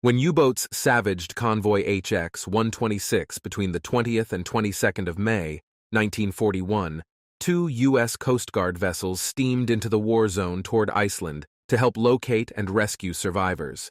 When U-boats savaged convoy HX-126 between the 20th and 22nd of May, 1941, two U.S. Coast Guard vessels steamed into the war zone toward Iceland to help locate and rescue survivors.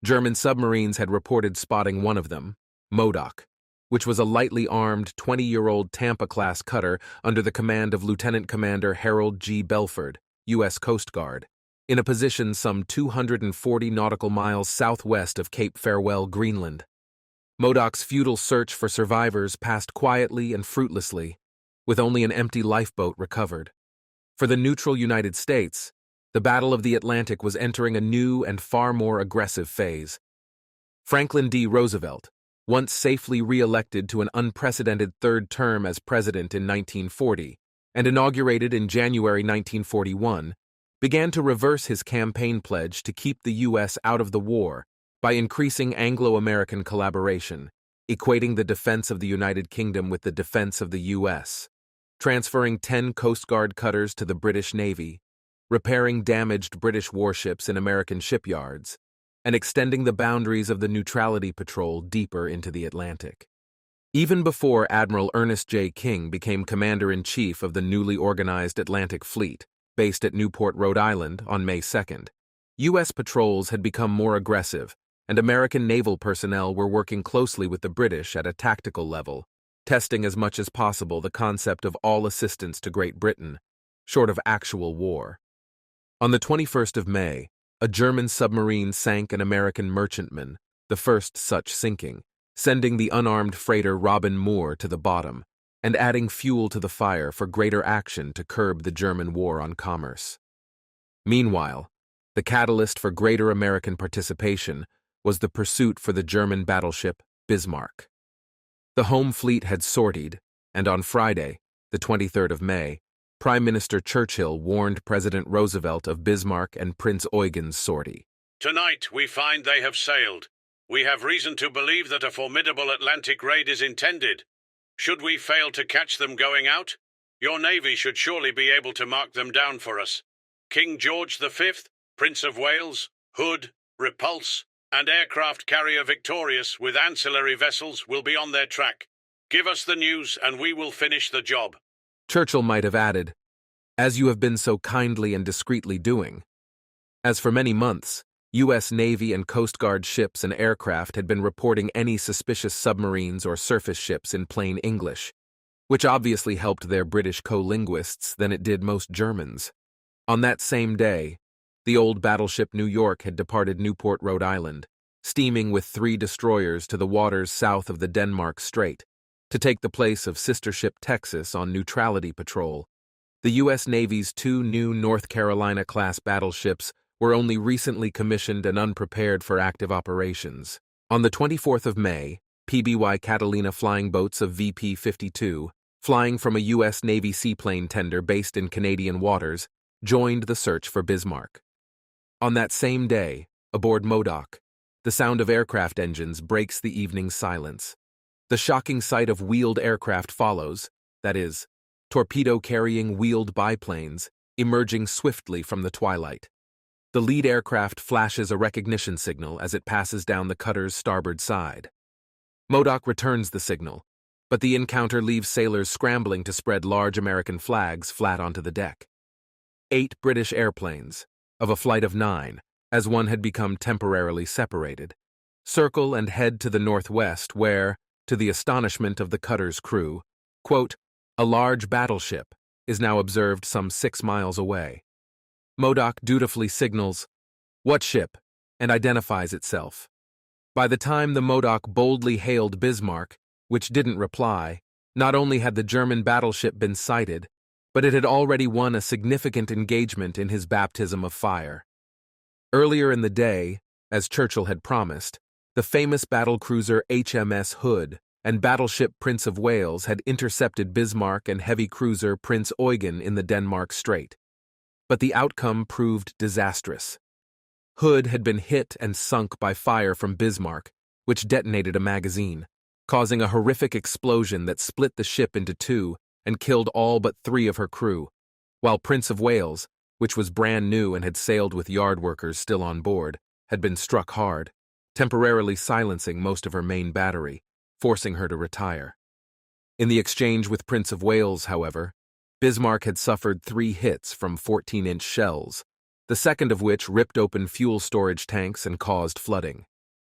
German submarines had reported spotting one of them, Modoc, which was a lightly armed 20-year-old Tampa-class cutter under the command of Lieutenant Commander Harold G. Belford, U.S. Coast Guard, in a position some 240 nautical miles southwest of Cape Farewell, Greenland. Modoc's futile search for survivors passed quietly and fruitlessly, with only an empty lifeboat recovered. For the neutral United States, the Battle of the Atlantic was entering a new and far more aggressive phase. Franklin D. Roosevelt, once safely re-elected to an unprecedented third term as president in 1940 and inaugurated in January 1941, began to reverse his campaign pledge to keep the U.S. out of the war by increasing Anglo-American collaboration, equating the defense of the United Kingdom with the defense of the U.S., transferring 10 Coast Guard cutters to the British Navy, repairing damaged British warships in American shipyards, and extending the boundaries of the Neutrality Patrol deeper into the Atlantic. Even before Admiral Ernest J. King became Commander-in-Chief of the newly organized Atlantic Fleet, based at Newport, Rhode Island, on May 2nd, U.S. patrols had become more aggressive, and American naval personnel were working closely with the British at a tactical level, testing as much as possible the concept of all assistance to Great Britain, short of actual war. On the 21st of May, a German submarine sank an American merchantman, the first such sinking, sending the unarmed freighter Robin Moore to the bottom, and adding fuel to the fire for greater action to curb the German war on commerce. Meanwhile, the catalyst for greater American participation was the pursuit for the German battleship Bismarck. The home fleet had sortied, and on Friday, the 23rd of May, Prime Minister Churchill warned President Roosevelt of Bismarck and Prince Eugen's sortie. "Tonight we find they have sailed. We have reason to believe that a formidable Atlantic raid is intended. Should we fail to catch them going out, your navy should surely be able to mark them down for us. King George V, Prince of Wales, Hood, Repulse, and aircraft carrier Victorious with ancillary vessels will be on their track. Give us the news and we will finish the job." Churchill might have added, "as you have been so kindly and discreetly doing." As for many months, U.S. Navy and Coast Guard ships and aircraft had been reporting any suspicious submarines or surface ships in plain English, which obviously helped their British co-linguists than it did most Germans. On that same day, the old battleship New York had departed Newport, Rhode Island, steaming with 3 destroyers to the waters south of the Denmark Strait, to take the place of sister ship Texas on neutrality patrol. The U.S. Navy's 2 new North Carolina-class battleships were only recently commissioned and unprepared for active operations. On the 24th of May, PBY Catalina flying boats of VP-52, flying from a U.S. Navy seaplane tender based in Canadian waters, joined the search for Bismarck. On that same day, aboard Modoc, the sound of aircraft engines breaks the evening silence. The shocking sight of wheeled aircraft follows, that is, torpedo-carrying wheeled biplanes, emerging swiftly from the twilight. The lead aircraft flashes a recognition signal as it passes down the cutter's starboard side. Modoc returns the signal, but the encounter leaves sailors scrambling to spread large American flags flat onto the deck. 8 British airplanes, of a flight of 9, as one had become temporarily separated, circle and head to the northwest where, to the astonishment of the cutter's crew, quote, "a large battleship is now observed some 6 miles away." Modoc dutifully signals, "What ship?" and identifies itself. By the time the Modoc boldly hailed Bismarck, which didn't reply, not only had the German battleship been sighted, but it had already won a significant engagement in his baptism of fire. Earlier in the day, as Churchill had promised, the famous battlecruiser HMS Hood and battleship Prince of Wales had intercepted Bismarck and heavy cruiser Prince Eugen in the Denmark Strait. But the outcome proved disastrous. Hood had been hit and sunk by fire from Bismarck, which detonated a magazine, causing a horrific explosion that split the ship into 2 and killed all but 3 of her crew, while Prince of Wales, which was brand new and had sailed with yard workers still on board, had been struck hard, temporarily silencing most of her main battery, forcing her to retire. In the exchange with Prince of Wales, however, Bismarck had suffered 3 hits from 14-inch shells, the second of which ripped open fuel storage tanks and caused flooding.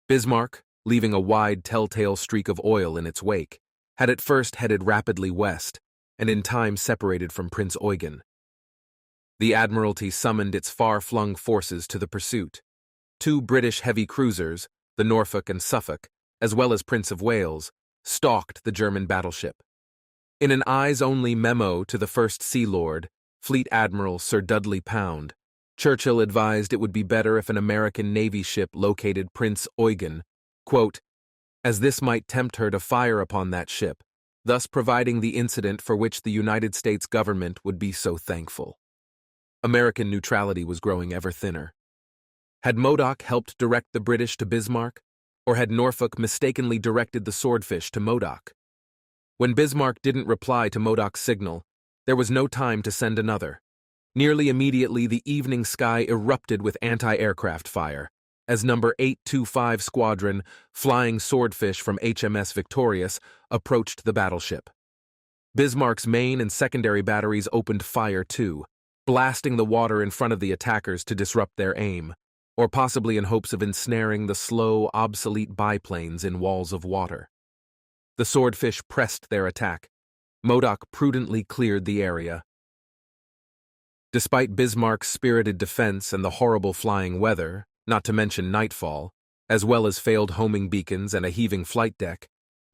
Bismarck, leaving a wide telltale streak of oil in its wake, had at first headed rapidly west, and in time separated from Prince Eugen. The Admiralty summoned its far-flung forces to the pursuit. 2 British heavy cruisers, the Norfolk and Suffolk, as well as Prince of Wales, stalked the German battleship. In an eyes-only memo to the First Sea Lord, Fleet Admiral Sir Dudley Pound, Churchill advised it would be better if an American Navy ship located Prince Eugen, quote, as this might tempt her to fire upon that ship, thus providing the incident for which the United States government would be so thankful. American neutrality was growing ever thinner. Had Modoc helped direct the British to Bismarck, or had Norfolk mistakenly directed the Swordfish to Modoc? When Bismarck didn't reply to Modoc's signal, there was no time to send another. Nearly immediately, the evening sky erupted with anti-aircraft fire, as No. 825 Squadron, flying Swordfish from HMS Victorious, approached the battleship. Bismarck's main and secondary batteries opened fire too, blasting the water in front of the attackers to disrupt their aim, or possibly in hopes of ensnaring the slow, obsolete biplanes in walls of water. The Swordfish pressed their attack. Modoc prudently cleared the area. Despite Bismarck's spirited defense and the horrible flying weather, not to mention nightfall, as well as failed homing beacons and a heaving flight deck,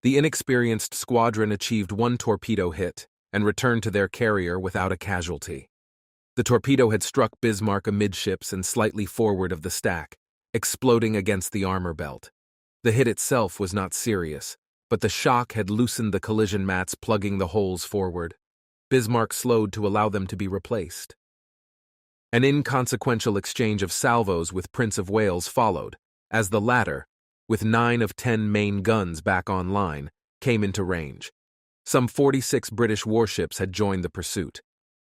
the inexperienced squadron achieved 1 torpedo hit and returned to their carrier without a casualty. The torpedo had struck Bismarck amidships and slightly forward of the stack, exploding against the armor belt. The hit itself was not serious, but the shock had loosened the collision mats plugging the holes forward. Bismarck slowed to allow them to be replaced. An inconsequential exchange of salvos with Prince of Wales followed, as the latter, with 9 of 10 main guns back online, came into range. Some 46 British warships had joined the pursuit.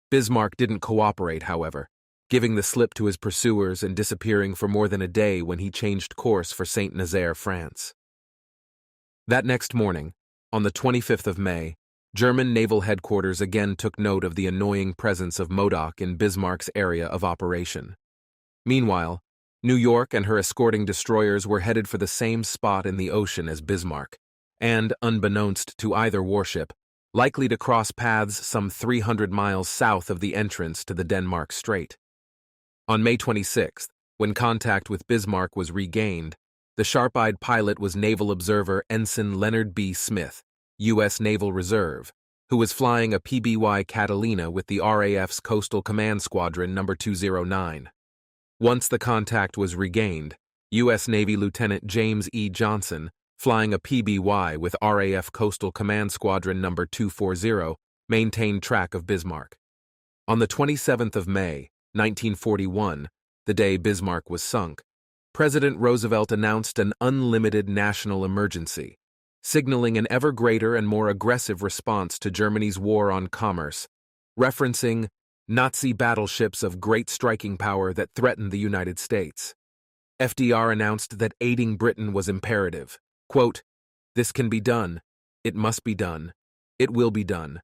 Bismarck didn't cooperate, however, giving the slip to his pursuers and disappearing for more than a day when he changed course for Saint-Nazaire, France. That next morning, on the 25th of May, German naval headquarters again took note of the annoying presence of Modoc in Bismarck's area of operation. Meanwhile, New York and her escorting destroyers were headed for the same spot in the ocean as Bismarck, and, unbeknownst to either warship, likely to cross paths some 300 miles south of the entrance to the Denmark Strait. On May 26th, when contact with Bismarck was regained, the sharp-eyed pilot was naval observer Ensign Leonard B. Smith, U.S. Naval Reserve, who was flying a PBY Catalina with the RAF's Coastal Command Squadron No. 209. Once the contact was regained, U.S. Navy Lieutenant James E. Johnson, flying a PBY with RAF Coastal Command Squadron No. 240, maintained track of Bismarck. On the 27th of May, 1941, the day Bismarck was sunk, President Roosevelt announced an unlimited national emergency, signaling an ever greater and more aggressive response to Germany's war on commerce, referencing Nazi battleships of great striking power that threatened the United States. FDR announced that aiding Britain was imperative. Quote, "This can be done. It must be done. It will be done."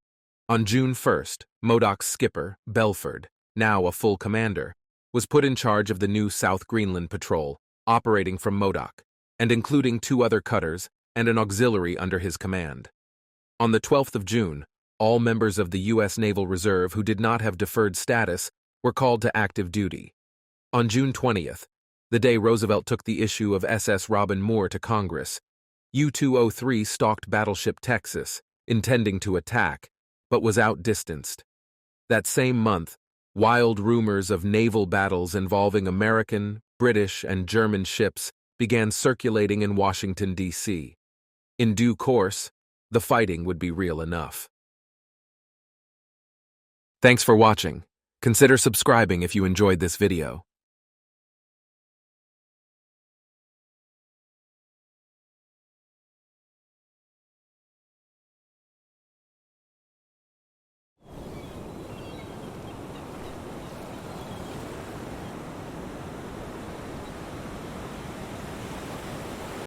On June 1st, Modoc's skipper, Belford, now a full commander, was put in charge of the new South Greenland patrol, operating from Modoc, and including 2 other cutters and an auxiliary under his command. On the 12th of June, all members of the U.S. Naval Reserve who did not have deferred status were called to active duty. On June 20th, the day Roosevelt took the issue of SS Robin Moore to Congress, U-203 stalked Battleship Texas, intending to attack, but was outdistanced. That same month, wild rumors of naval battles involving American, British, and German ships began circulating in Washington, D.C. In due course, the fighting would be real enough. Thanks for watching. Consider subscribing if you enjoyed this video.